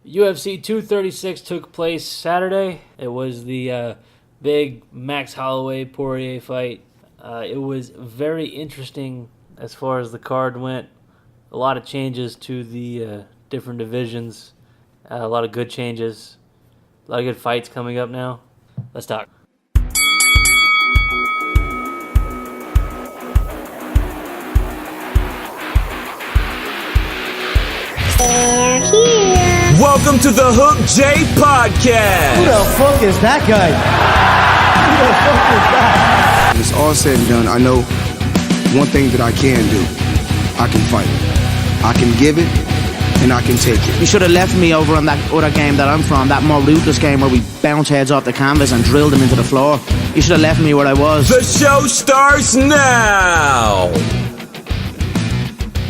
UFC 236 took place Saturday. It was the big Max Holloway-Poirier fight. It was very interesting as far as the card went. A lot of changes to the different divisions. A lot of good changes. A lot of good fights coming up now. Let's talk. Welcome to the Hook J Podcast. Who the fuck is that guy? Who the fuck is that? When it's all said and done, I know one thing that I can do. I can fight. I can give it, and I can take it. You should have left me over on that other game that I'm from, that more ruthless game where we bounce heads off the canvas and drill them into the floor. You should have left me where I was. The show starts now.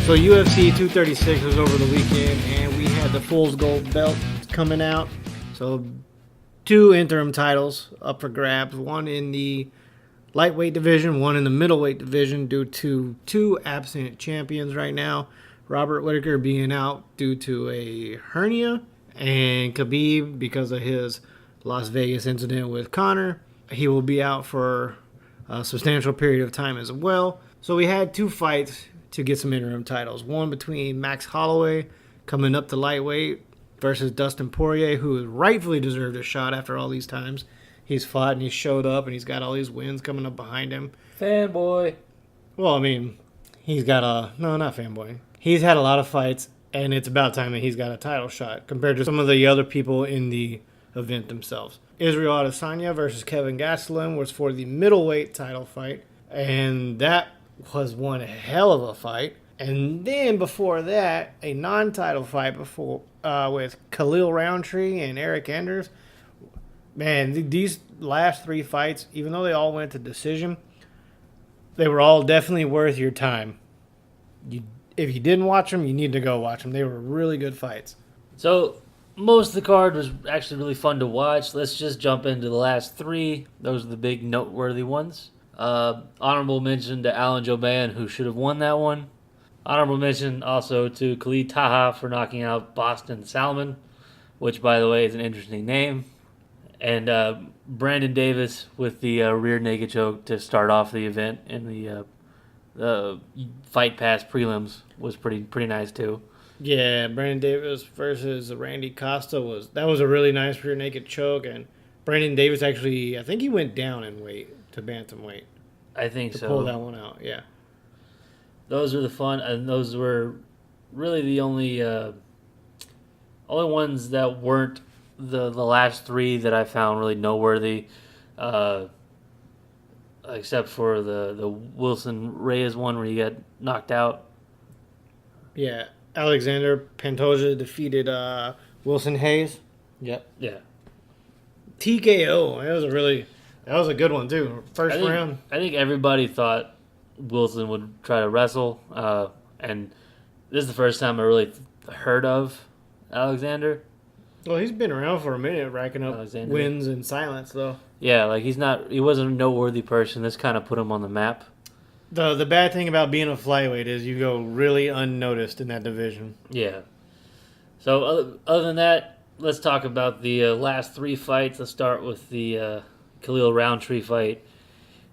So UFC 236 was over the weekend, and we had the Fool's Gold belt coming out. So 2 interim titles up for grabs, one in the lightweight division, one in the middleweight division due to 2 absent champions right now. Robert Whittaker being out due to a hernia, and Khabib because of his Las Vegas incident with Conor. He will be out for a substantial period of time as well. So we had 2 fights to get some interim titles. One between Max Holloway coming up to lightweight versus Dustin Poirier, who rightfully deserved a shot after all these times he's fought and he's showed up and he's got all these wins coming up behind him. Fanboy. Well, I mean, he's got no, not fanboy. He's had a lot of fights, and it's about time that he's got a title shot compared to some of the other people in the event themselves. Israel Adesanya versus Kevin Gastelum was for the middleweight title fight, and that was one hell of a fight. And then before that, a non-title fight with Khalil Roundtree and Eric Anders. Man, these last 3 fights, even though they all went to decision, they were all definitely worth your time. If you didn't watch them, you need to go watch them. They were really good fights. So most of the card was actually really fun to watch. Let's just jump into the last 3. Those are the big noteworthy ones. Honorable mention to Alan Jouban, who should have won that one. Honorable mention also to Khalid Taha for knocking out Boston Salmon, which, by the way, is an interesting name. And Brandon Davis with the rear naked choke to start off the event in the Fight Pass prelims was pretty nice too. Yeah, Brandon Davis versus Randy Costa was a really nice rear naked choke, and Brandon Davis actually, I think he went down in weight to bantamweight. I think to so. Pull that one out, yeah. Those are the fun, and those were really the only ones that weren't the last 3 that I found really noteworthy, except for the Wilson Reyes one where he got knocked out. Yeah, Alexander Pantoja defeated Wilson Hayes. Yep. Yeah. TKO. That was a good one too. First round. I think everybody thought Wilson would try to wrestle, and this is the first time I really heard of Alexander. Well, he's been around for a minute, racking up wins in silence, though. Yeah, like he wasn't a noteworthy person. This kind of put him on the map. The bad thing about being a flyweight is you go really unnoticed in that division. Yeah. So other than that, let's talk about the last 3 fights. Let's start with the Khalil Roundtree fight.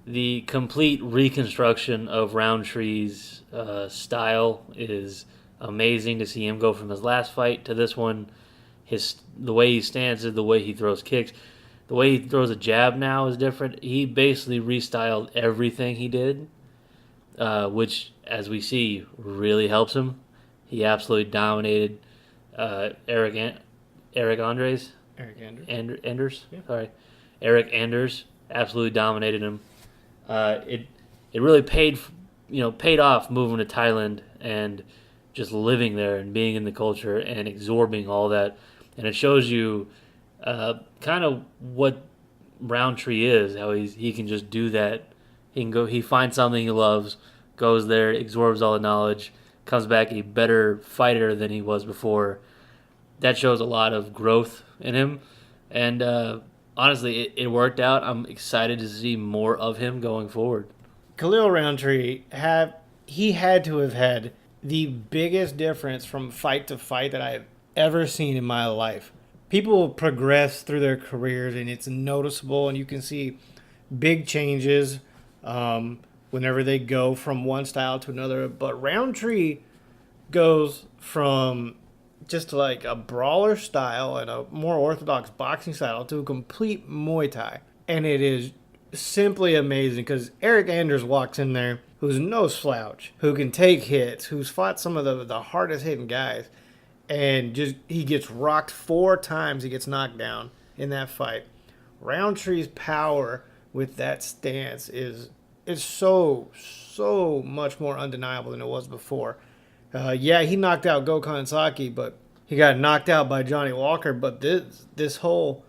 The complete reconstruction of Roundtree's style is amazing to see him go from his last fight to this one. The way he stands, the way he throws kicks, the way he throws a jab now is different. He basically restyled everything he did, which, as we see, really helps him. He absolutely dominated Eric Anders. Yeah. Eric Anders absolutely dominated him. It really paid off moving to Thailand and just living there and being in the culture and absorbing all that. And it shows you kind of what Roundtree is, how he can just do that. He finds something he loves, goes there, absorbs all the knowledge, comes back a better fighter than he was before. That shows a lot of growth in him. And honestly, it worked out. I'm excited to see more of him going forward. Khalil Roundtree had to have had the biggest difference from fight to fight that I've ever seen in my life. People progress through their careers, and it's noticeable, and you can see big changes whenever they go from one style to another. But Roundtree goes from just like a brawler style and a more orthodox boxing style to a complete Muay Thai. And it is simply amazing because Eric Anders walks in there who's no slouch, who can take hits, who's fought some of the hardest hitting guys. And just he gets rocked 4 times. He gets knocked down in that fight. Roundtree's power with that stance is so much more undeniable than it was before. Yeah, he knocked out Gokhan Saki, but he got knocked out by Johnny Walker. But this whole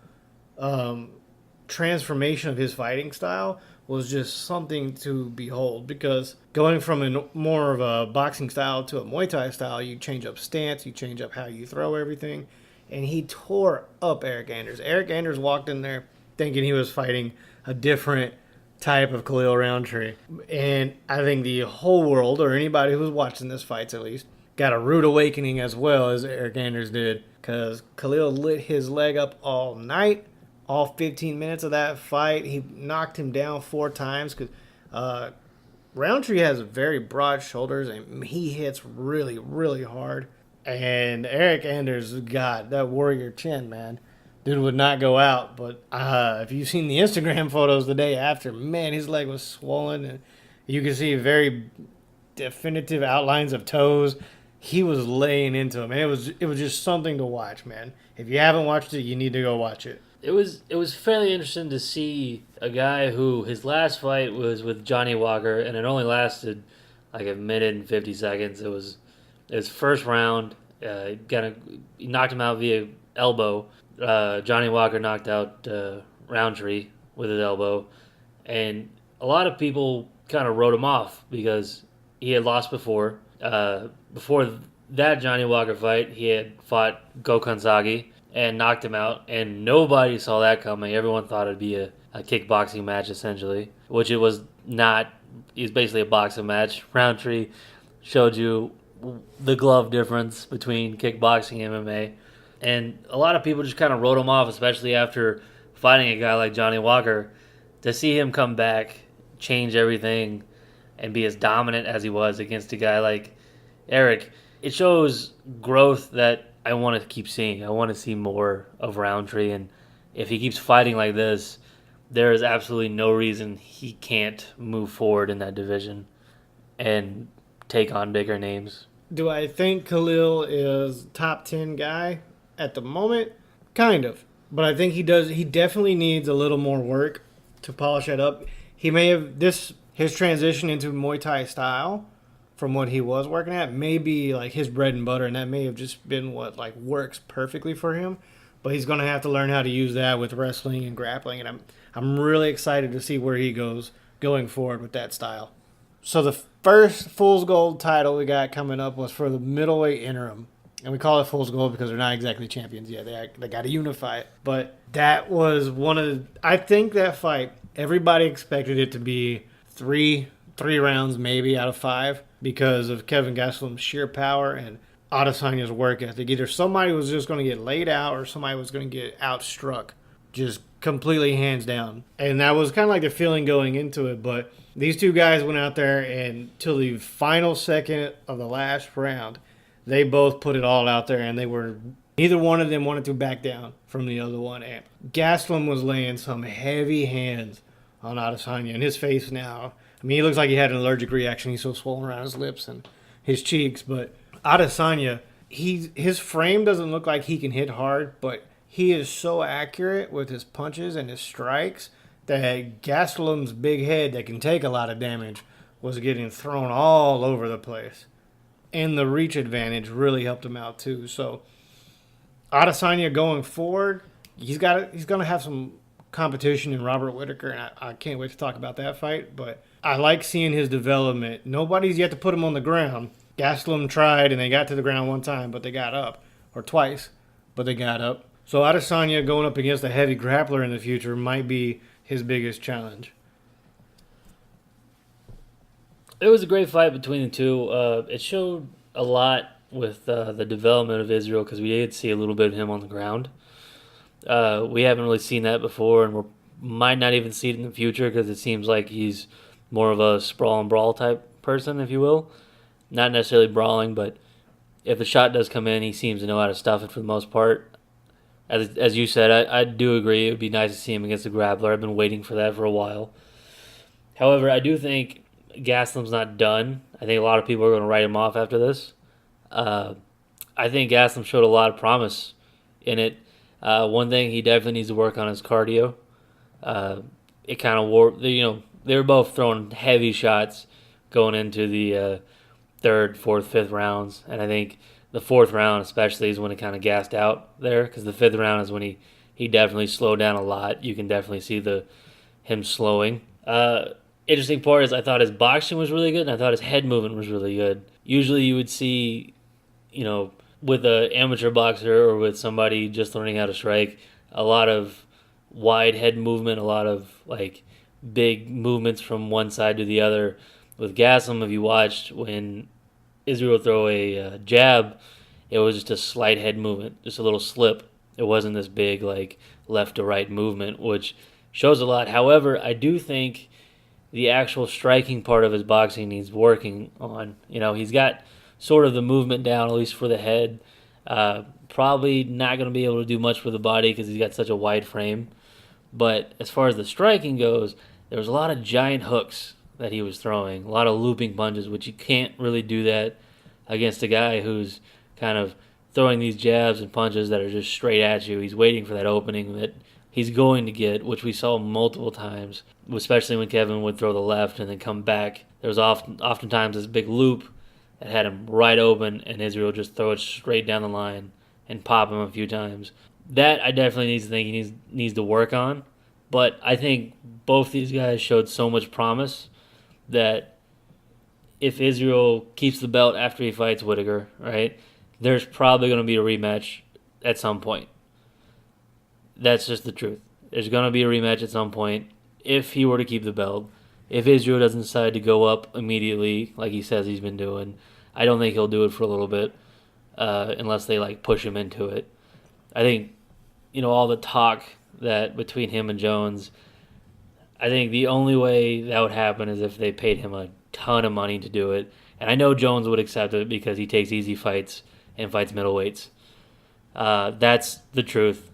transformation of his fighting style was just something to behold, because going from more of a boxing style to a Muay Thai style, you change up stance, you change up how you throw everything, and he tore up Eric Anders. Eric Anders walked in there thinking he was fighting a different type of Khalil Roundtree, and I think the whole world, or anybody who was watching this fight at least, got a rude awakening as well as Eric Anders did, because Khalil lit his leg up all night. All 15 minutes of that fight, he knocked him down 4 times because Roundtree has very broad shoulders and he hits really, really hard. And Eric Anders got that warrior chin, man. Dude would not go out. But if you've seen the Instagram photos the day after, man, his leg was swollen. And you can see very definitive outlines of toes. He was laying into him. And it was just something to watch, man. If you haven't watched it, you need to go watch it. It was fairly interesting to see a guy who his last fight was with Johnny Walker, and it only lasted like a minute and 50 seconds. It was his first round. He knocked him out via elbow. Johnny Walker knocked out Roundtree with his elbow, and a lot of people kind of wrote him off because he had lost before. Before that Johnny Walker fight, he had fought Gokhan Saki and knocked him out, and nobody saw that coming. Everyone thought it'd be a kickboxing match, essentially, which it was not. It's basically a boxing match. Roundtree showed you the glove difference between kickboxing and MMA, and a lot of people just kind of wrote him off, especially after fighting a guy like Johnny Walker. To see him come back, change everything, and be as dominant as he was against a guy like Eric, it shows growth that I want to keep seeing. I want to see more of Roundtree, and if he keeps fighting like this, there is absolutely no reason he can't move forward in that division and take on bigger names. Do I think Khalil is top 10 guy at the moment? Kind of. But I think he definitely needs a little more work to polish it up. He may have his transition into Muay Thai style from what he was working at may be like his bread and butter, and that may have just been what like works perfectly for him. But he's going to have to learn how to use that with wrestling and grappling, and I'm really excited to see where he goes going forward with that style. So the first Fool's Gold title we got coming up was for the middleweight interim, and we call it Fool's Gold because they're not exactly champions yet. They got to unify it, but that was I think that fight, everybody expected it to be three rounds maybe out of 5 because of Kevin Gastelum's sheer power and Adesanya's work ethic. Either somebody was just going to get laid out or somebody was going to get outstruck, just completely hands down. And that was kind of like the feeling going into it. But these two guys went out there, and till the final second of the last round, they both put it all out there, and neither one of them wanted to back down from the other one. And Gastelum was laying some heavy hands on Adesanya, and his face now, I mean, he looks like he had an allergic reaction. He's so swollen around his lips and his cheeks. But Adesanya, his frame doesn't look like he can hit hard, but he is so accurate with his punches and his strikes that Gastelum's big head that can take a lot of damage was getting thrown all over the place. And the reach advantage really helped him out too. So Adesanya going forward, he's going to have some competition in Robert Whittaker, and I can't wait to talk about that fight. But I like seeing his development. Nobody's yet to put him on the ground. Gastelum tried, and they got to the ground one time, but they got up. Or twice, but they got up. So Adesanya going up against a heavy grappler in the future might be his biggest challenge. It was a great fight between the two. It showed a lot with the development of Israel because we did see a little bit of him on the ground. We haven't really seen that before, and we might not even see it in the future because it seems like he's more of a sprawl and brawl type person, if you will. Not necessarily brawling, but if the shot does come in, he seems to know how to stuff it for the most part. As you said, I do agree. It would be nice to see him against the grappler. I've been waiting for that for a while. However, I do think Gaslam's not done. I think a lot of people are going to write him off after this. I think Gaslam showed a lot of promise in it. One thing he definitely needs to work on is cardio. It kind of wore, they were both throwing heavy shots going into the third, fourth, fifth rounds, and I think the fourth round especially is when it kind of gassed out there because the fifth round is when he definitely slowed down a lot. You can definitely see him slowing. Interesting part is I thought his boxing was really good, and I thought his head movement was really good. Usually you would see, with an amateur boxer or with somebody just learning how to strike, a lot of wide head movement, a lot of like big movements from one side to the other. With Gaslam, if you watched when Israel would throw a jab, it was just a slight head movement, just a little slip. It wasn't this big like left to right movement, which shows a lot. However, I do think the actual striking part of his boxing needs working on. He's got sort of the movement down, at least for the head. Probably not going to be able to do much with the body because he's got such a wide frame. But as far as the striking goes, there was a lot of giant hooks that he was throwing, a lot of looping punches, which you can't really do that against a guy who's kind of throwing these jabs and punches that are just straight at you. He's waiting for that opening that he's going to get, which we saw multiple times, especially when Kevin would throw the left and then come back. There was oftentimes this big loop that had him right open, and Israel just throw it straight down the line and pop him a few times. That I definitely he needs to work on, but I think both these guys showed so much promise that if Israel keeps the belt after he fights Whittaker, right, there's probably going to be a rematch at some point. That's just the truth. There's going to be a rematch at some point if he were to keep the belt. If Israel doesn't decide to go up immediately, like he says he's been doing, I don't think he'll do it for a little bit unless they like push him into it. I think, all the talk that between him and Jones, I think the only way that would happen is if they paid him a ton of money to do it. And I know Jones would accept it because he takes easy fights and fights middleweights. That's the truth.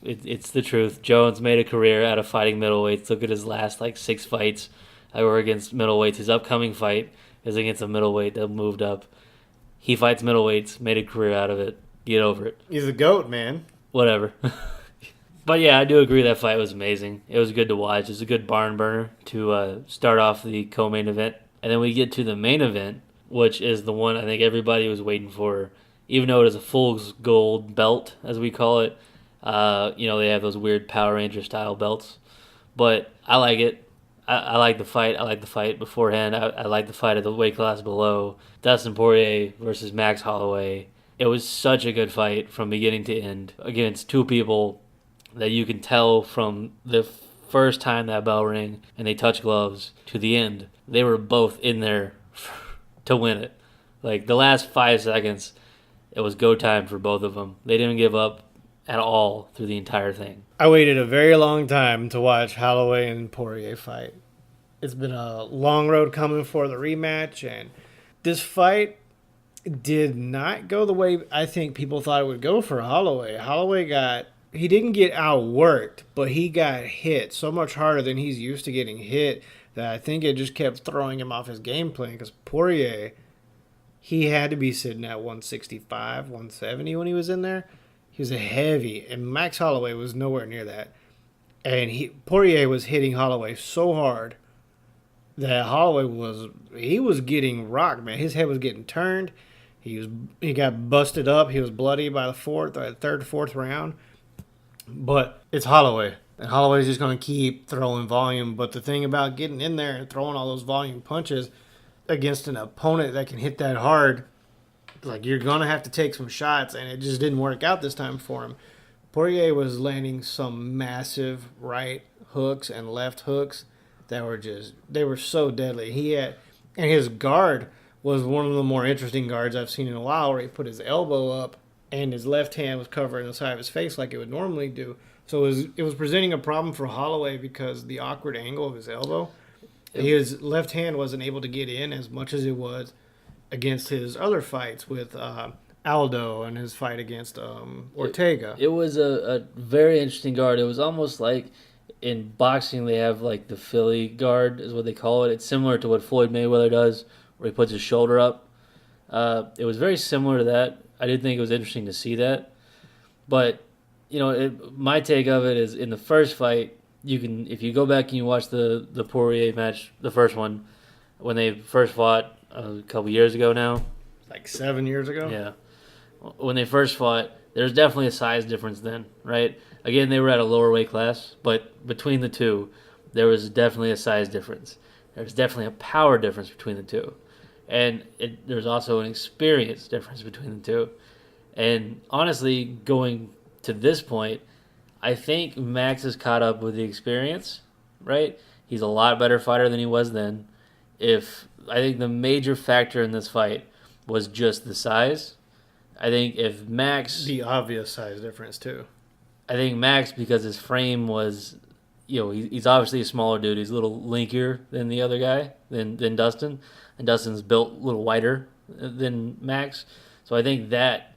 It's the truth. Jones made a career out of fighting middleweights. Look at his last 6 fights that were against middleweights. His upcoming fight is against a middleweight that moved up. He fights middleweights, made a career out of it. Get over it. He's a GOAT, man. Whatever. But yeah, I do agree that fight was amazing. It was good to watch. It was a good barn burner to start off the co-main event. And then we get to the main event, which is the one I think everybody was waiting for. Even though it is a fool's gold belt, as we call it. They have those weird Power Ranger style belts. But I like it. I like the fight. I like the fight beforehand. I like the fight at the weight class below. Dustin Poirier versus Max Holloway. It was such a good fight from beginning to end against two people that you can tell from the first time that bell rang and they touch gloves to the end. They were both in there to win it. The last 5 seconds, it was go time for both of them. They didn't give up at all through the entire thing. I waited a very long time to watch Holloway and Poirier fight. It's been a long road coming for the rematch, and this fight did not go the way I think people thought it would go for Holloway. He didn't get outworked, but he got hit so much harder than he's used to getting hit that I think it just kept throwing him off his game plan because Poirier, he had to be sitting at 165, 170 when he was in there. He was a heavy, and Max Holloway was nowhere near that. And Poirier was hitting Holloway so hard that Holloway was getting rocked, man. His head was getting turned. He got busted up. He was bloody by the third, fourth round. But it's Holloway, and Holloway's just going to keep throwing volume. But the thing about getting in there and throwing all those volume punches against an opponent that can hit that hard, you're going to have to take some shots, and it just didn't work out this time for him. Poirier was landing some massive right hooks and left hooks that were they were so deadly. And his guard was one of the more interesting guards I've seen in a while, where he put his elbow up and his left hand was covering the side of his face like it would normally do. So it was presenting a problem for Holloway because the awkward angle of his elbow. His left hand wasn't able to get in as much as it was against his other fights with Aldo and his fight against Ortega. It was a very interesting guard. It was almost like in boxing they have like the Philly guard is what they call it. It's similar to what Floyd Mayweather does, where he puts his shoulder up. It was very similar to that. I did think it was interesting to see that. But, my take of it is in the first fight, if you go back and you watch the Poirier match, the first one, when they first fought a couple years ago now. Like 7 years ago? Yeah. When they first fought, there's definitely a size difference then, right? Again, they were at a lower weight class, but between the two, there was definitely a size difference. There's definitely a power difference between the two. And there's also an experience difference between the two. And honestly, going to this point, I think Max has caught up with the experience, right? He's a lot better fighter than he was then. I think the major factor in this fight was just the size. I think if Max... The obvious size difference, too. I think Max, because his frame was... he's obviously a smaller dude. He's a little linkier than the other guy, than Dustin. And Dustin's built a little wider than Max. So I think that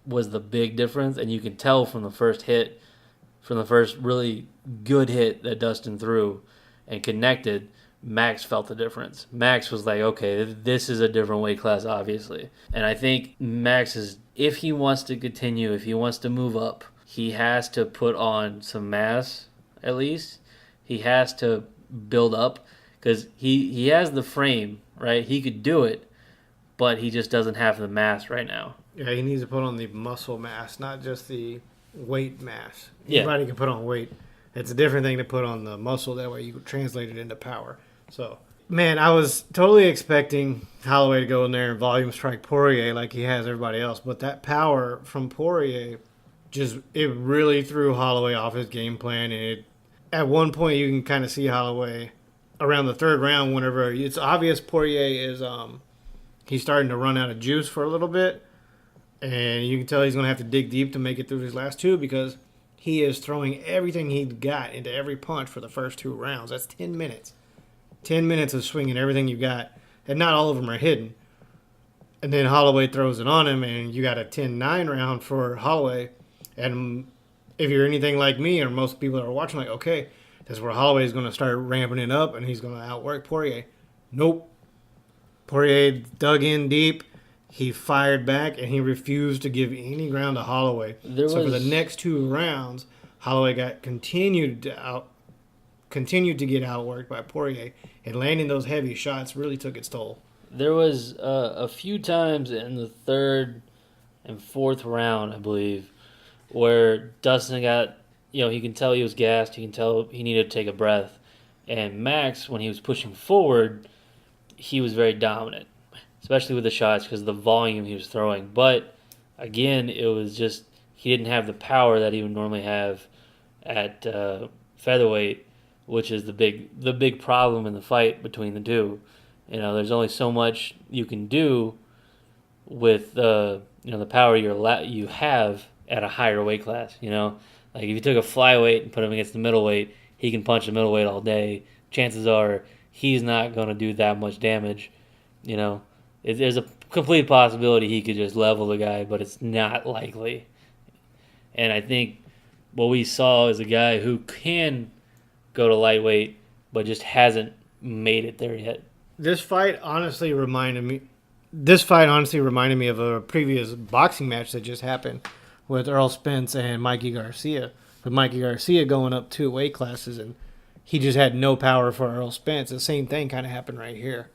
was the big difference. And you can tell from the first hit, from the first really good hit that Dustin threw and connected, Max felt the difference. Max was like, okay, this is a different weight class, obviously. And I think Max if he wants to continue, if he wants to move up, he has to put on some mass, at least. He has to build up, because he has the frame, right? He could do it, but he just doesn't have the mass right now. Yeah, he needs to put on the muscle mass, not just the weight mass. Yeah. Anybody can put on weight. It's a different thing to put on the muscle. That way you translate it into power. So, man, I was totally expecting Holloway to go in there and volume strike Poirier like he has everybody else. But that power from Poirier, it really threw Holloway off his game plan. And at one point, you can kind of see Holloway around the third round, whenever it's obvious Poirier is he's starting to run out of juice for a little bit. And you can tell he's going to have to dig deep to make it through his last two, because he is throwing everything he's got into every punch for the first 2 rounds. That's 10 minutes. 10 minutes of swinging everything you got, and not all of them are hidden. And then Holloway throws it on him, and you got a 10-9 round for Holloway. And if you're anything like me, or most people that are watching, like, okay, that's where Holloway is going to start ramping it up, and he's going to outwork Poirier. Nope. Poirier dug in deep. He fired back, and he refused to give any ground to Holloway. So for the next 2 rounds, Holloway continued to get outworked by Poirier, and landing those heavy shots really took its toll. There was a few times in the 3rd and 4th round, I believe, where Dustin got, he can tell he was gassed. He can tell he needed to take a breath. And Max, when he was pushing forward, he was very dominant, especially with the shots because of the volume he was throwing. But, again, it was just he didn't have the power that he would normally have at featherweight, which is the big problem in the fight between the two. There's only so much you can do with the power you have at a higher weight class. Like if you took a flyweight and put him against the middleweight, he can punch the middleweight all day. Chances are he's not going to do that much damage. There's a complete possibility he could just level the guy, but it's not likely. And I think what we saw is a guy who can go to lightweight, but just hasn't made it there yet. This fight honestly reminded me of a previous boxing match that just happened with Earl Spence and Mikey Garcia. With Mikey Garcia going up 2 weight classes, and he just had no power for Earl Spence. The same thing kind of happened right here.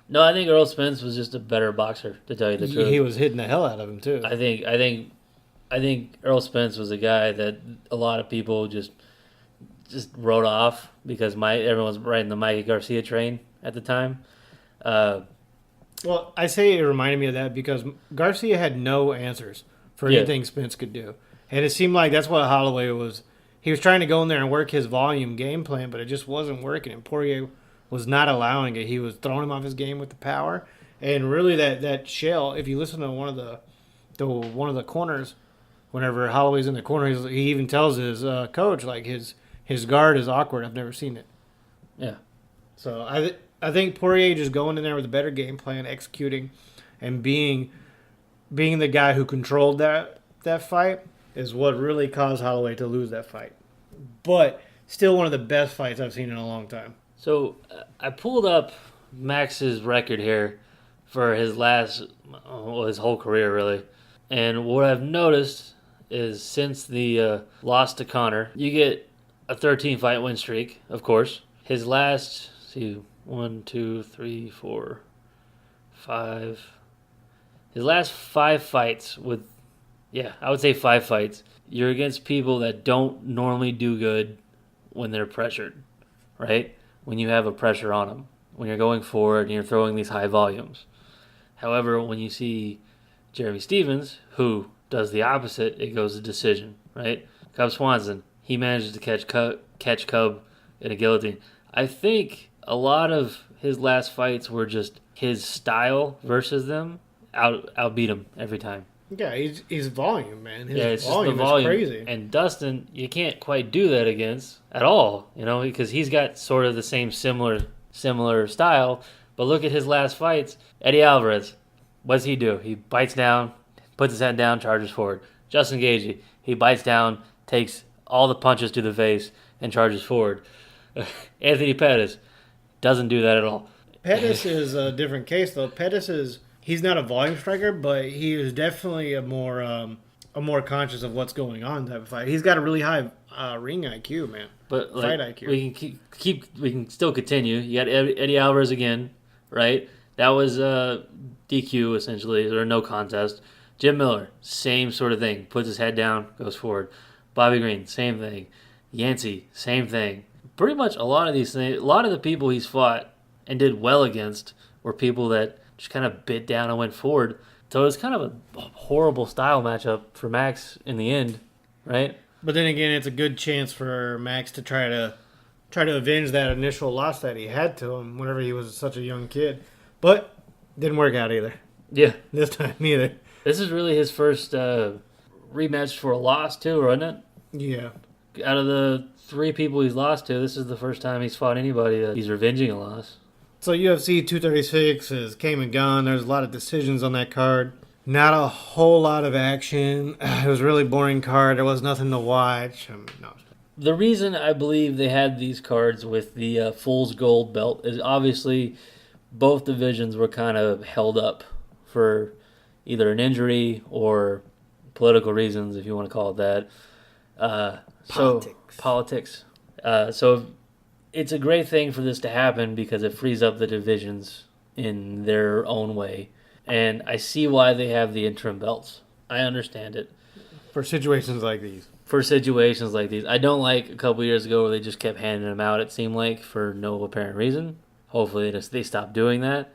No, I think Earl Spence was just a better boxer, to tell you the truth. He was hitting the hell out of him too. I think Earl Spence was a guy that a lot of people just wrote off because everyone was riding the Mikey Garcia train at the time. Well, I say it reminded me of that because Garcia had no answers for anything Spence could do. And it seemed like that's what Holloway was. He was trying to go in there and work his volume game plan, but it just wasn't working. And Poirier was not allowing it. He was throwing him off his game with the power. And really, that shell. If you listen to one of the corners, whenever Holloway's in the corner, he even tells his coach like his guard is awkward. I've never seen it. Yeah. So I think Poirier just going in there with a better game plan, executing, and being the guy who controlled that fight is what really caused Holloway to lose that fight. But still one of the best fights I've seen in a long time. So I pulled up Max's record here for his his whole career really, and what I've noticed is since the loss to Conor, you get a 13 fight win streak, of course. His last, see, 1, 2, 3, 4, 5. His last 5 fights I would say 5 fights. You're against people that don't normally do good when they're pressured, right? When you have a pressure on them, when you're going forward and you're throwing these high volumes. However, when you see Jeremy Stevens, who does the opposite, it goes to decision, right? Cub Swanson, he manages to catch Cub in a guillotine. I think a lot of his last fights were just his style versus them outbeat him every time. Yeah, he's volume, man. His It's volume just the volume. is crazy. And Dustin, you can't quite do that against at all, because he's got sort of the same similar style. But look at his last fights. Eddie Alvarez, what does he do? He bites down, puts his head down, charges forward. Justin Gaethje, he bites down, takes all the punches to the face, and charges forward. Anthony Pettis doesn't do that at all. Pettis is a different case, though. He's not a volume striker, but he is definitely a more conscious of what's going on type of fight. He's got a really high ring IQ, man. But fight IQ. We can still continue. You got Eddie Alvarez again, right? That was DQ essentially, or no contest. Jim Miller, same sort of thing. Puts his head down, goes forward. Bobby Green, same thing. Yancey, same thing. Pretty much a lot of these things, a lot of the people he's fought and did well against were people that just kind of bit down and went forward. So it was kind of a horrible style matchup for Max in the end, right? But then again, it's a good chance for Max to try to avenge that initial loss that he had to him whenever he was such a young kid. But didn't work out either. Yeah. This time either. This is really his first rematch for a loss too, wasn't it? Yeah. Out of the 3 people he's lost to, this is the first time he's fought anybody that he's revenging a loss. So UFC 236 came and gone. There's a lot of decisions on that card. Not a whole lot of action. It was a really boring card. There was nothing to watch. No. The reason I believe they had these cards with the Fool's Gold belt is obviously both divisions were kind of held up for either an injury or political reasons, if you want to call it that. Politics. So it's a great thing for this to happen because it frees up the divisions in their own way. And I see why they have the interim belts. I understand it. For situations like these. I don't like a couple years ago where they just kept handing them out, it seemed like, for no apparent reason. Hopefully they stop doing that.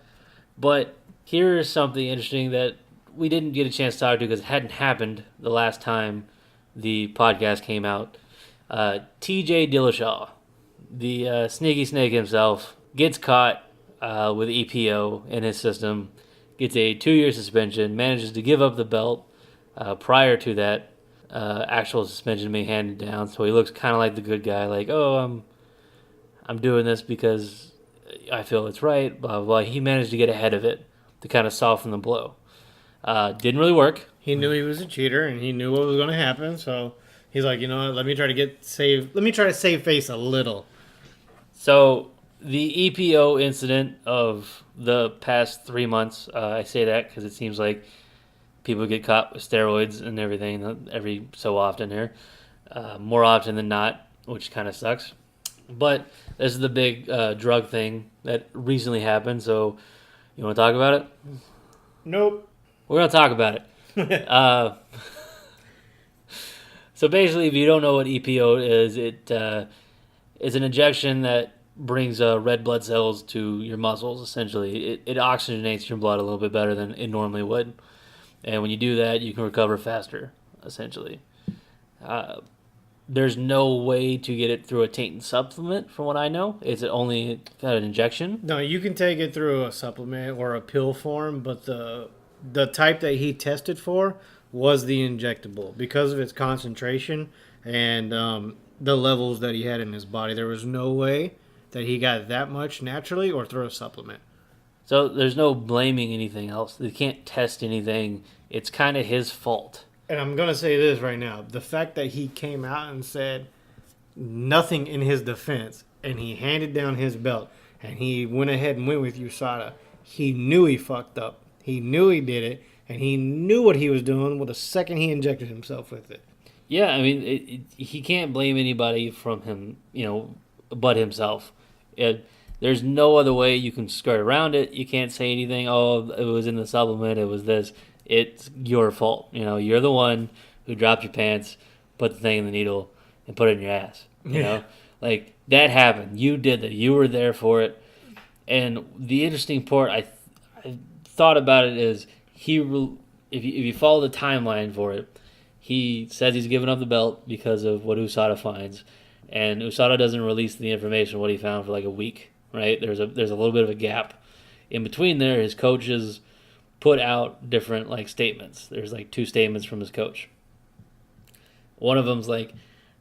But here is something interesting that we didn't get a chance to talk to because it hadn't happened the last time the podcast came out. TJ Dillashaw, the sneaky snake himself, gets caught with EPO in his system, gets a 2-year suspension, manages to give up the belt prior to that actual suspension being handed down. So he looks kind of like the good guy, like, oh, I'm doing this because I feel it's right, blah, blah, blah. He managed to get ahead of it to kind of soften the blow. Didn't really work. He knew he was a cheater, and he knew what was going to happen, so he's like, you know what, let me try to save face a little. So the EPO incident of the past 3 months, I say that because it seems like people get caught with steroids and everything every so often here. More often than not, which kind of sucks. But this is the big drug thing that recently happened, so you want to talk about it? Nope. We're going to talk about it. So basically, if you don't know what EPO is, it is an injection that brings red blood cells to your muscles, essentially. It oxygenates your blood a little bit better than it normally would. And when you do that, you can recover faster, essentially. there's no way to get it through a taint supplement, from what I know. It's only kind of an injection. No, you can take it through a supplement or a pill form, but the type that he tested for was the injectable because of its concentration and the levels that he had in his body. There was no way that he got that much naturally or through a supplement. So there's no blaming anything else. They can't test anything. It's kind of his fault. And I'm going to say this right now. The fact that he came out and said nothing in his defense and he handed down his belt and he went ahead and went with USADA, he knew he fucked up. He knew he did it, and he knew what he was doing with the second he injected himself with it. Yeah, I mean, he can't blame anybody from him, but himself. There's no other way you can skirt around it. You can't say anything, oh, it was in the supplement, it was this. It's your fault. You're the one who dropped your pants, put the thing in the needle, and put it in your ass. Like, that happened. You did that. You were there for it. And the interesting part, I thought about it is, if you follow the timeline for it, he says he's giving up the belt because of what USADA finds. And USADA doesn't release the information what he found for like a week, right? There's a little bit of a gap. In between there, his coaches put out different like statements. There's like 2 statements from his coach. One of them's like,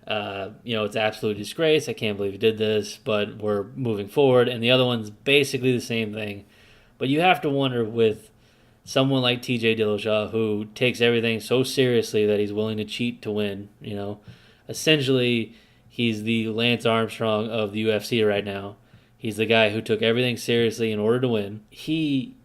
it's absolute disgrace. I can't believe he did this, but we're moving forward. And the other one's basically the same thing. But you have to wonder with someone like TJ Dillashaw, who takes everything so seriously that he's willing to cheat to win. Essentially, he's the Lance Armstrong of the UFC right now. He's the guy who took everything seriously in order to win. He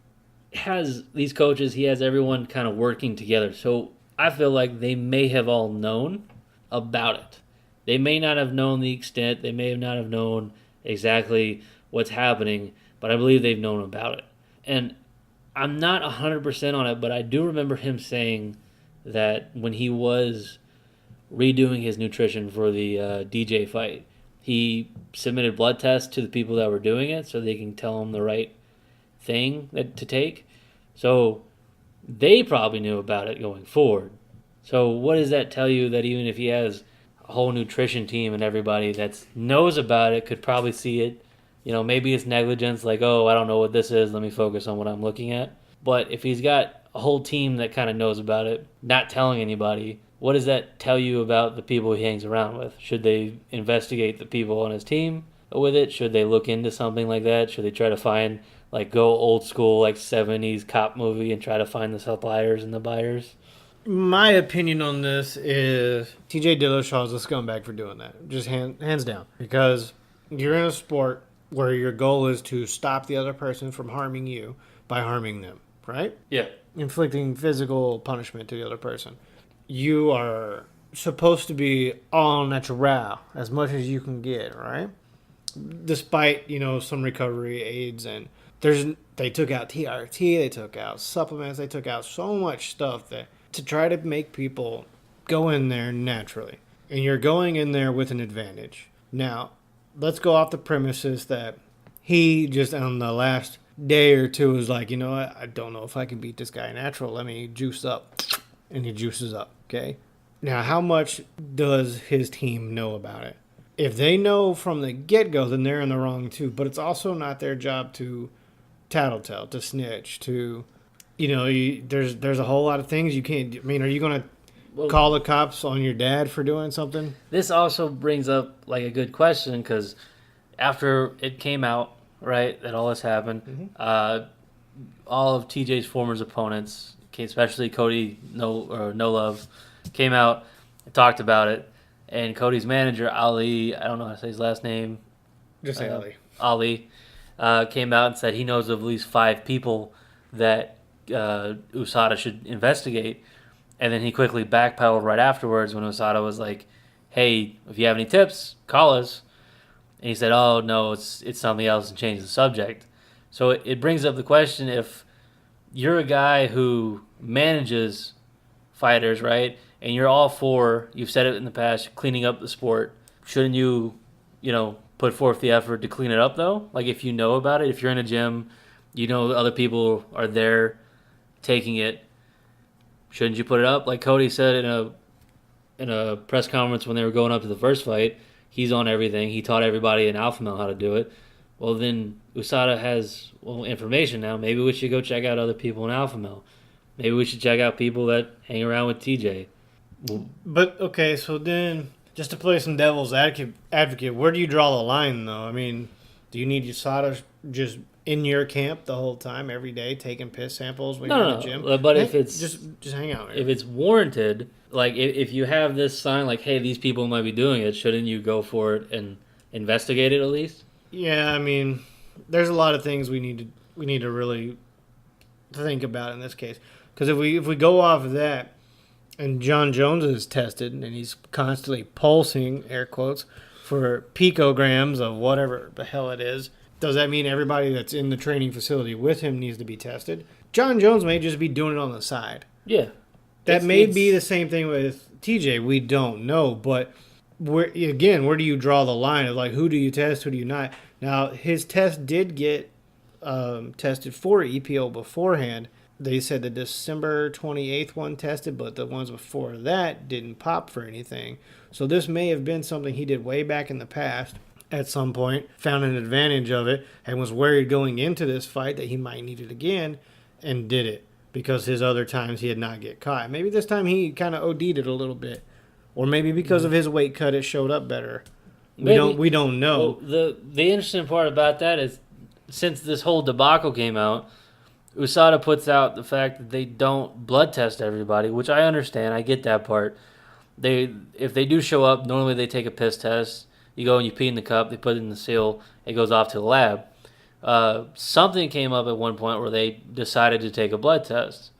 has these coaches, he has everyone kind of working together. So I feel like they may have all known about it. They may not have known the extent. They may not have known exactly what's happening, but I believe they've known about it. And I'm not 100% on it, but I do remember him saying that when he was redoing his nutrition for the DJ fight, he submitted blood tests to the people that were doing it so they can tell him the right thing to take. So they probably knew about it going forward. So what does that tell you? That even if he has a whole nutrition team and everybody that knows about it could probably see it, maybe it's negligence, like, oh, I don't know what this is, let me focus on what I'm looking at. But if he's got a whole team that kind of knows about it, not telling anybody, what does that tell you about the people he hangs around with? Should they investigate the people on his team with it? Should they look into something like that? Should they try to find, go old school, 70s cop movie and try to find the suppliers and the buyers? My opinion on this is TJ Dillashaw is a scumbag for doing that. Just hands down. Because you're in a sport where your goal is to stop the other person from harming you by harming them, right? Yeah. Inflicting physical punishment to the other person. You are supposed to be all natural as much as you can get, right? Despite, some recovery aids and they took out TRT, they took out supplements, they took out so much stuff that to try to make people go in there naturally. And you're going in there with an advantage. Now, let's go off the premises that he just on the last day or two was like, I don't know if I can beat this guy natural. Let me juice up. And he juices up, okay? Now, how much does his team know about it? If they know from the get-go, then they're in the wrong too. But it's also not their job to tattletale, to snitch, to, there's a whole lot of things you can't. I mean, are you going to call the cops on your dad for doing something? This also brings up a good question, because after it came out, right, that all this happened, all of TJ's former opponents, especially Cody No Love, came out and talked about it. And Cody's manager, Ali, I don't know how to say his last name. Just say Ali. Ali came out and said he knows of at least 5 people that USADA should investigate. And then he quickly backpedaled right afterwards when USADA was like, hey, if you have any tips, call us. And he said, oh, no, it's something else, and changed the subject. So it brings up the question, if you're a guy who manages fighters, right, and you're all for, you've said it in the past, cleaning up the sport, shouldn't you, put forth the effort to clean it up, though? If you know about it, if you're in a gym, other people are there taking it, shouldn't you put it up? Like Cody said in in a press conference when they were going up to the first fight. He's on everything. He taught everybody in Alpha Male how to do it. Well, then USADA has information now. Maybe we should go check out other people in Alpha Male. Maybe we should check out people that hang around with TJ. But, okay, so then, just to play some devil's advocate, where do you draw the line, though? I mean, do you need USADA just in your camp the whole time, every day, taking piss samples when you're in the gym? But if it's... Just hang out. If it's warranted, like, if you have this sign, like, hey, these people might be doing it, shouldn't you go for it and investigate it at least? Yeah, I mean, there's a lot of things we need to really think about in this case. Because if we go off of that, and John Jones is tested, and he's constantly pulsing, air quotes, for picograms of whatever the hell it is, does that mean everybody that's in the training facility with him needs to be tested? John Jones may just be doing it on the side. Yeah. That may be the same thing with TJ. We don't know, but where do you draw the line of, like, who do you test, who do you not? Now, his test did get tested for EPO beforehand. They said the December 28th one tested, but the ones before that didn't pop for anything. So this may have been something he did way back in the past at some point, found an advantage of it, and was worried going into this fight that he might need it again, and did it because his other times he had not get caught. Maybe this time he kind of OD'd it a little bit. Or maybe because of his weight cut, it showed up better. We don't know. Well, the interesting part about that is, since this whole debacle came out, USADA puts out the fact that they don't blood test everybody, which I understand. I get that part. If they do show up, normally they take a piss test. You go and you pee in the cup. They put it in the seal. It goes off to the lab. Something came up at one point where they decided to take a blood test,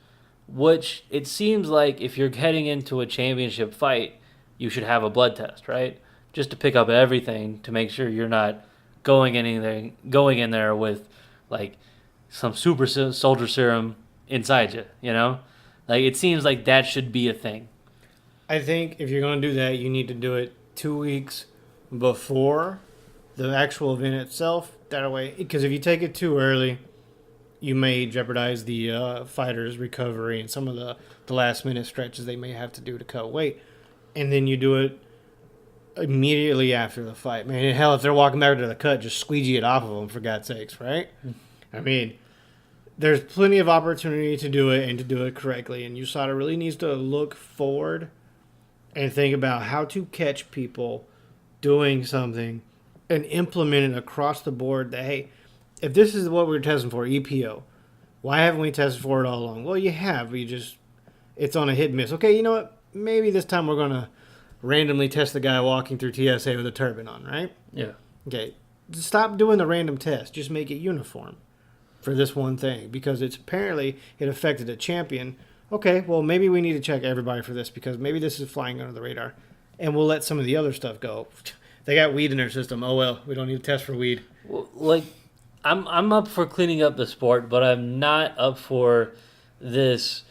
which it seems like if you're heading into a championship fight, you should have a blood test, right? Just to pick up everything to make sure you're not going in there with, like, some super soldier serum inside you, you know? Like, it seems like that should be a thing. I think if you're going to do that, you need to do it 2 weeks before the actual event itself. That way, because if you take it too early, you may jeopardize the fighter's recovery and some of the last-minute stretches they may have to do to cut weight. And then you do it immediately after the fight. Man, hell, if they're walking back to the cut, just squeegee it off of them, for God's sakes, right? I mean, there's plenty of opportunity to do it and to do it correctly, and USADA really needs to look forward and think about how to catch people doing something and implement it across the board that, hey, if this is what we're testing for, EPO, why haven't we tested for it all along? Well, you have. It's on a hit and miss. Okay, you know what? Maybe this time we're going to randomly test the guy walking through TSA with a turban on, right? Yeah. Okay, stop doing the random test. Just make it uniform for this one thing, because it affected a champion. Okay, well, maybe we need to check everybody for this, because maybe this is flying under the radar, and we'll let some of the other stuff go. They got weed in their system. Oh well, we don't need to test for weed. Well, like, I'm up for cleaning up the sport, but I'm not up for this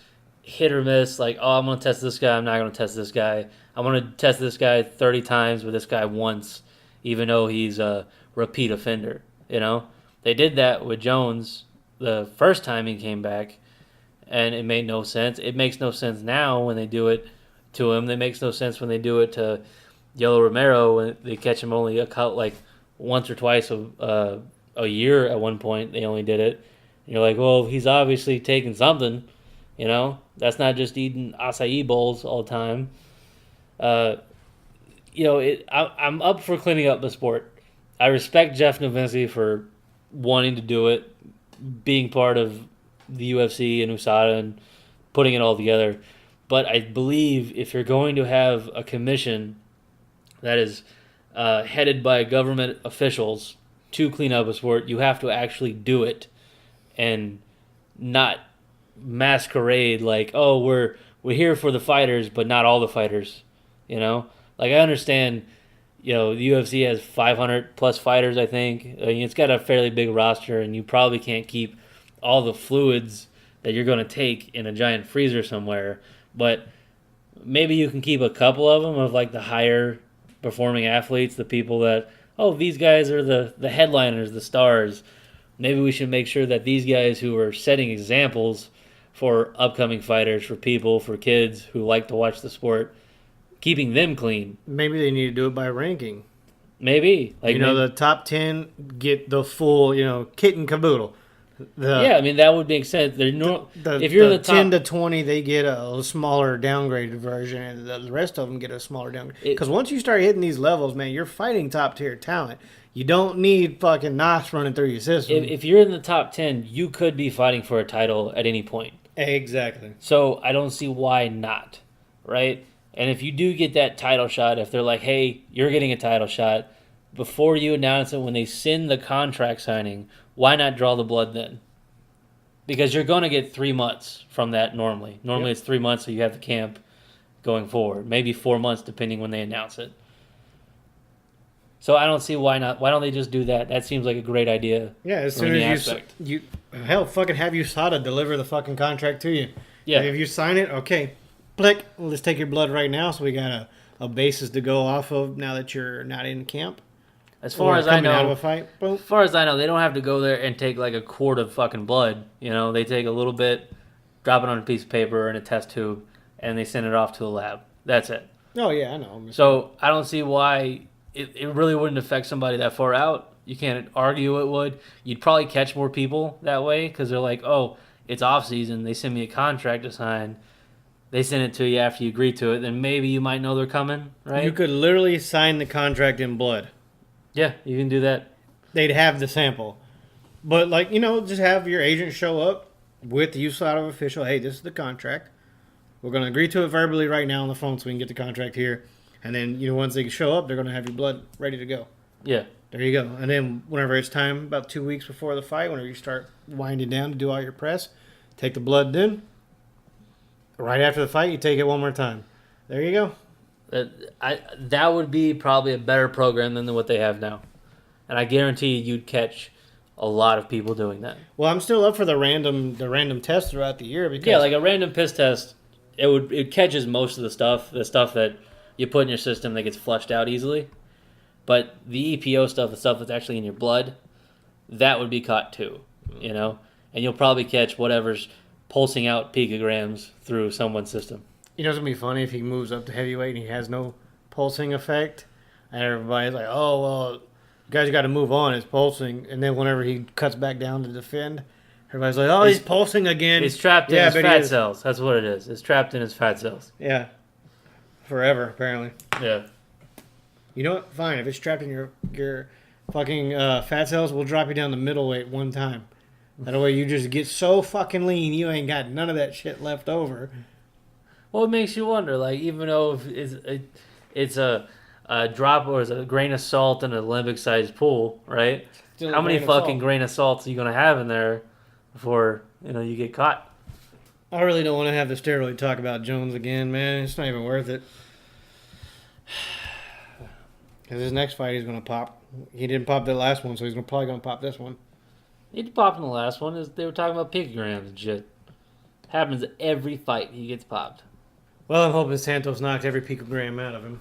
hit or miss. Like, oh, I'm gonna test this guy. I'm not gonna test this guy. I'm gonna test this guy 30 times with this guy once, even though he's a repeat offender. You know, they did that with Jones the first time he came back, and it made no sense. It makes no sense now when they do it to him. It makes no sense when they do it to Yellow Romero when they catch him only once or twice a year. At one point, they only did it. And you're like, well, he's obviously taking something. You know, that's not just eating acai bowls all the time. I'm up for cleaning up the sport. I respect Jeff Novinsky for wanting to do it, being part of the UFC and USADA and putting it all together. But I believe if you're going to have a commission that is headed by government officials to clean up a sport, you have to actually do it and not masquerade like, oh, we're here for the fighters, but not all the fighters. You know, like, I understand, the UFC has 500 plus fighters, I think. I mean, it's got a fairly big roster, and you probably can't keep all the fluids that you're going to take in a giant freezer somewhere. But maybe you can keep a couple of them of, like, the higher performing athletes, the people that, oh, these guys are the headliners, the stars. Maybe we should make sure that these guys who are setting examples for upcoming fighters, for people, for kids who like to watch the sport, keeping them clean. Maybe they need to do it by ranking. Maybe. Like, the top 10 get the full, kit and caboodle. Yeah, I mean, that would make sense. If you're the in the top 10 to 20, they get a smaller downgraded version, and the rest of them get a smaller downgrade. Because once you start hitting these levels, man, you're fighting top-tier talent. You don't need fucking NOS running through your system. If you're in the top 10, you could be fighting for a title at any point. Exactly. So I don't see why not, right? And if you do get that title shot, if they're like, hey, you're getting a title shot, before you announce it, when they send the contract signing, why not draw the blood then? Because you're going to get 3 months from that normally. Normally It's 3 months, so you have the camp going forward. Maybe 4 months, depending when they announce it. So I don't see why not. Why don't they just do that? That seems like a great idea. Yeah, as soon as you hell, fucking have USADA deliver the fucking contract to you. Yeah. Like if you sign it, okay, click, let's take your blood right now, so we got a basis to go off of now that you're not in camp. As far as I know, out of a fight, boom. as far as I know, they don't have to go there and take like a quart of fucking blood. They take a little bit, drop it on a piece of paper in a test tube, and they send it off to the lab. That's it. Oh yeah, I know. So I don't see why it really wouldn't affect somebody that far out. You can't argue it would. You'd probably catch more people that way because they're like, oh, it's off season. They send me a contract to sign. They send it to you after you agree to it. Then maybe you might know they're coming, right? You could literally sign the contract in blood. Yeah, you can do that. They'd have the sample. But, just have your agent show up with the USADA official. Hey, this is the contract. We're going to agree to it verbally right now on the phone so we can get the contract here. And then, once they show up, they're going to have your blood ready to go. Yeah. There you go. And then whenever it's time, about 2 weeks before the fight, whenever you start winding down to do all your press, take the blood then. Right after the fight, you take it one more time. There you go. That would be probably a better program than what they have now. And I guarantee you'd catch a lot of people doing that. Well, I'm still up for the random tests throughout the year because like a random piss test, it catches most of the stuff that you put in your system that gets flushed out easily. But the EPO stuff, the stuff that's actually in your blood, that would be caught too, And you'll probably catch whatever's pulsing out picograms through someone's system. It's going to be funny if he moves up to heavyweight and he has no pulsing effect. And everybody's like, oh, well, you guys got to move on. It's pulsing. And then whenever he cuts back down to defend, everybody's like, oh, he's pulsing again. It's trapped in his fat cells. That's what it is. It's trapped in his fat cells. Yeah. Forever, apparently. Yeah. You know what? Fine. If it's trapped in your fucking fat cells, we'll drop you down to middleweight one time. That way you just get so fucking lean, you ain't got none of that shit left over. Well, it makes you wonder, even though it's a drop or it's a grain of salt in an Olympic-sized pool, right? How many fucking grain of salts are you going to have in there before, you get caught? I really don't want to have the steroid talk about Jones again, man. It's not even worth it. Because his next fight he's going to pop. He didn't pop the last one, so he's probably going to pop this one. He did pop in the last one. They were talking about picograms and shit. Happens every fight he gets popped. Well, I'm hoping Santos knocked every picogram out of him.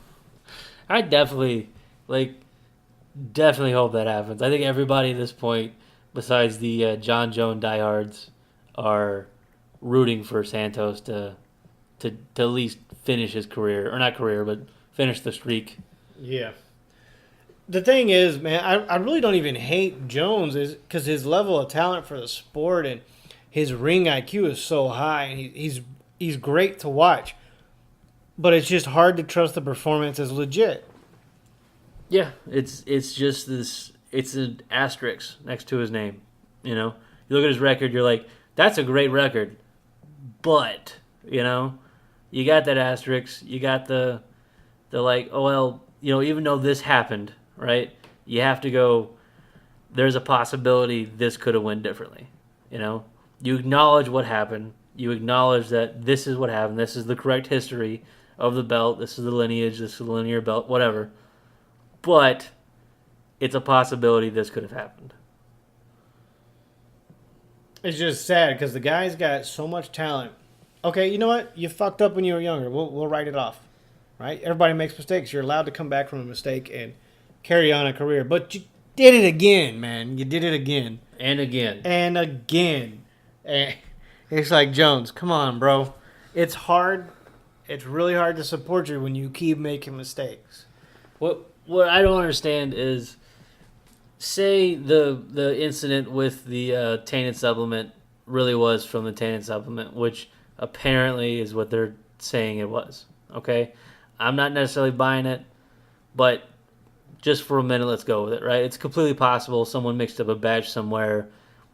I definitely hope that happens. I think everybody at this point, besides the John Jones diehards, are rooting for Santos to at least finish his career. Or not career, but finish the streak. Yeah. The thing is, man, I really don't even hate Jones because his level of talent for the sport and his ring IQ is so high. And he's great to watch. But it's just hard to trust the performance as legit. Yeah, it's just this. It's an asterisk next to his name. You look at his record, you're like, that's a great record. But you got that asterisk. You got the like, oh well, even though this happened, right? You have to go. There's a possibility this could have went differently. You acknowledge what happened. You acknowledge that this is what happened. This is the correct history of the belt. This is the lineage. This is the linear belt. Whatever. But it's a possibility this could have happened. It's just sad because the guy's got so much talent. Okay, you know what? You fucked up when you were younger. We'll write it off. Right? Everybody makes mistakes. You're allowed to come back from a mistake and carry on a career. But you did it again, man. You did it again. And again. And again. And it's like, Jones, come on, bro. It's hard It's really hard to support you when you keep making mistakes. What I don't understand is, say the incident with the tainted supplement really was from the tainted supplement, which apparently is what they're saying it was. Okay, I'm not necessarily buying it, but just for a minute, let's go with it. Right? It's completely possible someone mixed up a batch somewhere.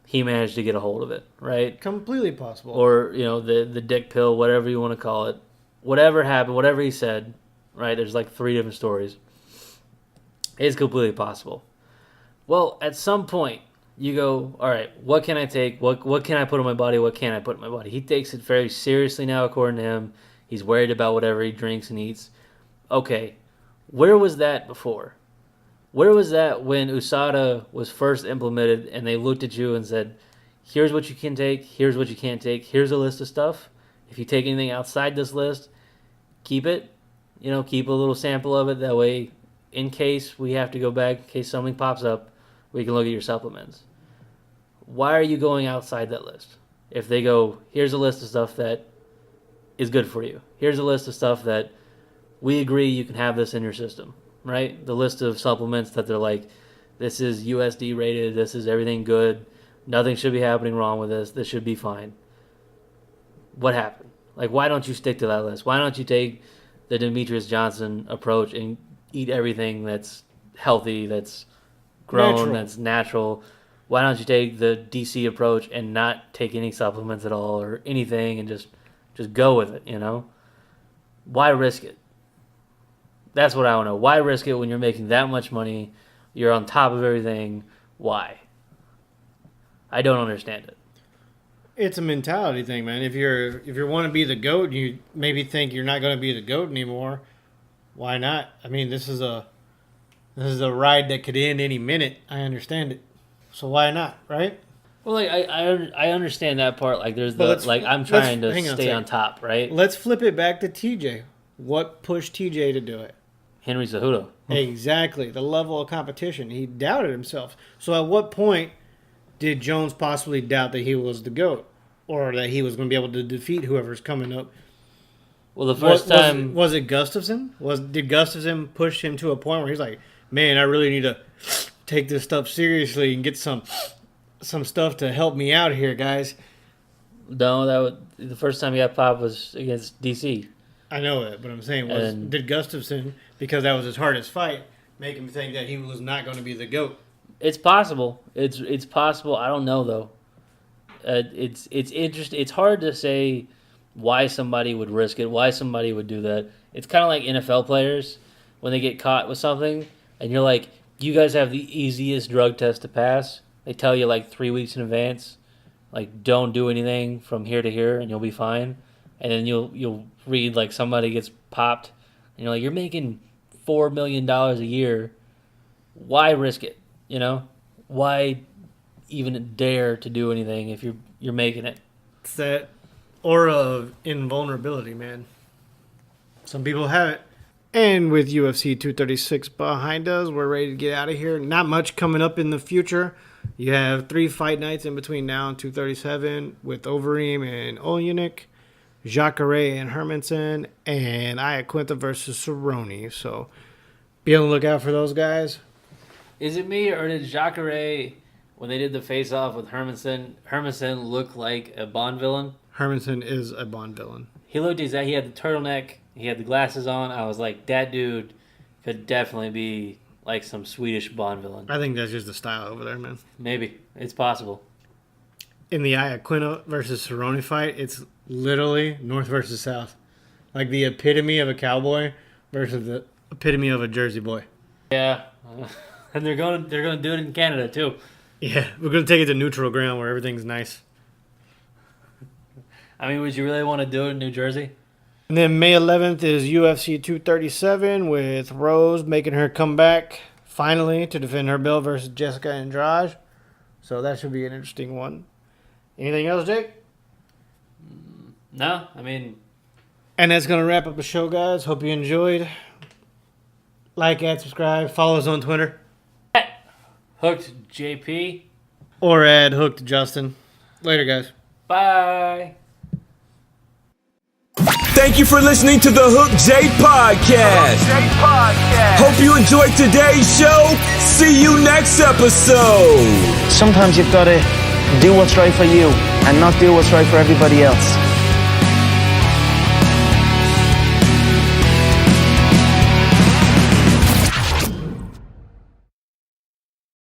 He managed to get a hold of it. Right? Completely possible. Or the dick pill, whatever you want to call it. Whatever happened, whatever he said. Right? There's like 3 different stories. It's completely possible. Well, at some point, you go, all right, what can I take? What can I put on my body? What can't I put in my body? He takes it very seriously now, according to him. He's worried about whatever he drinks and eats. Okay, where was that before? Where was that when USADA was first implemented and they looked at you and said, here's what you can take, here's what you can't take, here's a list of stuff. If you take anything outside this list, keep it. Keep a little sample of it. That way, in case we have to go back, in case something pops up, we can look at your supplements. Why are you going outside that list? If they go, here's a list of stuff that is good for you. Here's a list of stuff that we agree you can have this in your system, right? The list of supplements that they're like, this is USD rated, this is everything good, nothing should be happening wrong with this should be fine. What happened? Like, why don't you stick to that list? Why don't you take the Demetrius Johnson approach and eat everything that's healthy, that's grown, that's natural? Why don't you take the DC approach and not take any supplements at all or anything and just go with it, Why risk it? That's what I want to know. Why risk it when you're making that much money? You're on top of everything. Why? I don't understand it. It's a mentality thing, man. If you want to be the GOAT and you maybe think you're not going to be the GOAT anymore, why not? I mean, this is a ride that could end any minute. I understand it. So why not, right? Well, like I understand that part. Like there's I'm trying to stay on top, right? Let's flip it back to TJ. What pushed TJ to do it? Henry Cejudo. Exactly. The level of competition. He doubted himself. So at what point did Jones possibly doubt that he was the GOAT? Or that he was going to be able to defeat whoever's coming up? Well, the first time... Was it Gustafsson? Did Gustafsson push him to a point where he's like, man, I really need to take this stuff seriously and get some stuff to help me out here, guys? No, the first time he got popped was against DC. I know it, but I'm saying, did Gustafsson, because that was his hardest fight, make him think that he was not going to be the GOAT? It's possible. It's possible. I don't know, though. It's interesting. It's hard to say why somebody would risk it, why somebody would do that. It's kind of like NFL players when they get caught with something, and you're like, you guys have the easiest drug test to pass. They tell you like 3 weeks in advance, like don't do anything from here to here, and you'll be fine. And then you'll read like somebody gets popped, and you're like, you're making $4 million a year. Why risk it? Why even dare to do anything if you're making it? It's that aura of invulnerability, man. Some people have it. And with UFC 236 behind us, we're ready to get out of here. Not much coming up in the future. You have 3 fight nights in between now and 237 with Overeem and Olynyk, Jacare and Hermanson, and Iaquinta versus Cerrone. So be on the lookout for those guys. Is it me, or did Jacare, when they did the face-off with Hermanson look like a Bond villain? Hermanson is a Bond villain. He looked exactly. He had the turtleneck. He had the glasses on. I was like, that dude could definitely be like some Swedish Bond villain. I think that's just the style over there, man. Maybe. It's possible. In the Iaquinta versus Cerrone fight, it's literally North versus South. Like the epitome of a cowboy versus the epitome of a Jersey boy. Yeah. And they're going to do it in Canada, too. Yeah, we're going to take it to neutral ground where everything's nice. I mean, would you really want to do it in New Jersey? And then May 11th is UFC 237 with Rose making her comeback finally to defend her belt versus Jessica Andrade. So that should be an interesting one. Anything else, Jake? No, I mean... And that's going to wrap up the show, guys. Hope you enjoyed. Like, add, subscribe. Follow us on Twitter. Hooked JP. Or add Hooked Justin. Later, guys. Bye. Thank you for listening to the Hook J Podcast. Hope you enjoyed today's show. See you next episode. Sometimes you've got to do what's right for you and not do what's right for everybody else.